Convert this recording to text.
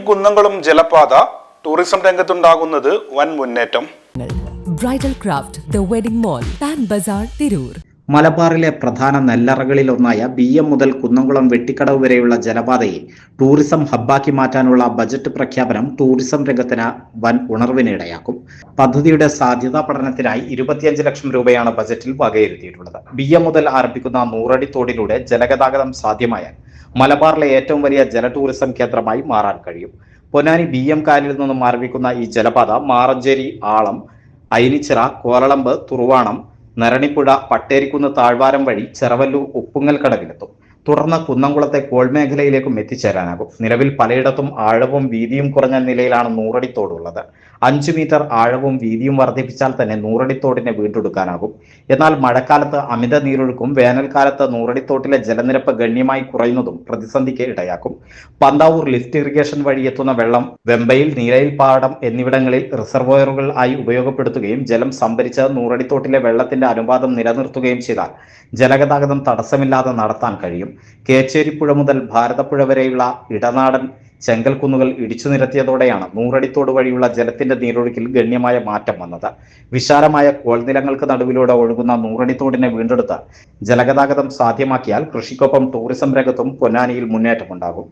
കുന്നംകുളം ജലപാത ടൂറിസം രംഗത്തുണ്ടാകുന്നത് വൻ മുന്നേറ്റം. Bridal craft the wedding mall, Pan Bazaar, Tirur. മലബാറിലെ പ്രധാന നെല്ലറകളിലൊന്നായ മുതൽ കുന്നംകുളം വെട്ടിക്കടവ് വരെയുള്ള ജലപാതയെ ടൂറിസം ഹബ്ബാക്കി മാറ്റാനുള്ള ബജറ്റ് പ്രഖ്യാപനം ടൂറിസം രംഗത്തിന് വൻ ഉണർവിനിടയാക്കും. പദ്ധതിയുടെ സാധ്യതാ പഠനത്തിനായി 25 ലക്ഷം രൂപയാണ് ബജറ്റിൽ വകയിരുത്തിയിട്ടുള്ളത്. മുതൽ ആരംഭിക്കുന്ന നൂറടി തോടിലൂടെ ജലഗതാഗതം സാധ്യമായാൽ മലബാറിലെ ഏറ്റവും വലിയ ജല ടൂറിസം കേന്ദ്രമായി മാറാൻ കഴിയും. പൊന്നാനി കായലിൽ നിന്നും ആരംഭിക്കുന്ന ഈ ജലപാത മാറഞ്ചേരി, ആളം, അയിനിച്ചിറ, കോലളമ്പ്, തുറുവാണം, നരണിപ്പുഴ, പട്ടേരിക്കുന്ന് താഴ്വാരം വഴി ചെറവല്ലൂർ, ഉപ്പുങ്ങൽ കടവിലെത്തും. തുടർന്ന് കുന്നംകുളത്തെ കോൾമേഖലയിലേക്കും എത്തിച്ചേരാനാകും. നിലവിൽ പലയിടത്തും ആഴവും വീതിയും കുറഞ്ഞ നിലയിലാണ് നൂറടിത്തോടുള്ളത്. 5 മീറ്റർ ആഴവും വീതിയും വർദ്ധിപ്പിച്ചാൽ തന്നെ നൂറടിത്തോടിനെ വീണ്ടെടുക്കാനാകും. എന്നാൽ മഴക്കാലത്ത് അമിത നീരൊഴുക്കും വേനൽക്കാലത്ത് നൂറടിത്തോട്ടിലെ ജലനിരപ്പ് ഗണ്യമായി കുറയുന്നതും പ്രതിസന്ധിക്ക് ഇടയാക്കും. പന്താവൂർ ലിഫ്റ്റ് ഇറിഗേഷൻ വഴി എത്തുന്ന വെള്ളം വെമ്പയിൽ, നീലയിൽ പാടം എന്നിവിടങ്ങളിൽ റിസർവോയറുകൾ ആയി ഉപയോഗപ്പെടുത്തുകയും ജലം സംഭരിച്ച് നൂറടിത്തോട്ടിലെ വെള്ളത്തിന്റെ അനുപാതം നിലനിർത്തുകയും ചെയ്താൽ ജലഗതാഗതം തടസ്സമില്ലാതെ നടത്താൻ കഴിയും. കേച്ചേരിപ്പുഴ മുതൽ ഭാരതപ്പുഴ വരെയുള്ള ഇടനാടൻ ചെങ്കൽക്കുന്നുകൾ ഇടിച്ചു നിരത്തിയതോടെയാണ് നൂറടിത്തോട് വഴിയുള്ള ജലത്തിന്റെ നീരൊഴുക്കിൽ ഗണ്യമായ മാറ്റം വന്നത്. വിശാലമായ കോൾനിലങ്ങൾക്ക് നടുവിലൂടെ ഒഴുകുന്ന നൂറടിത്തോടിനെ വീണ്ടെടുത്ത് ജലഗതാഗതം സാധ്യമാക്കിയാൽ കൃഷിക്കൊപ്പം ടൂറിസം രംഗത്തും പൊന്നാനിയിൽ മുന്നേറ്റമുണ്ടാകും.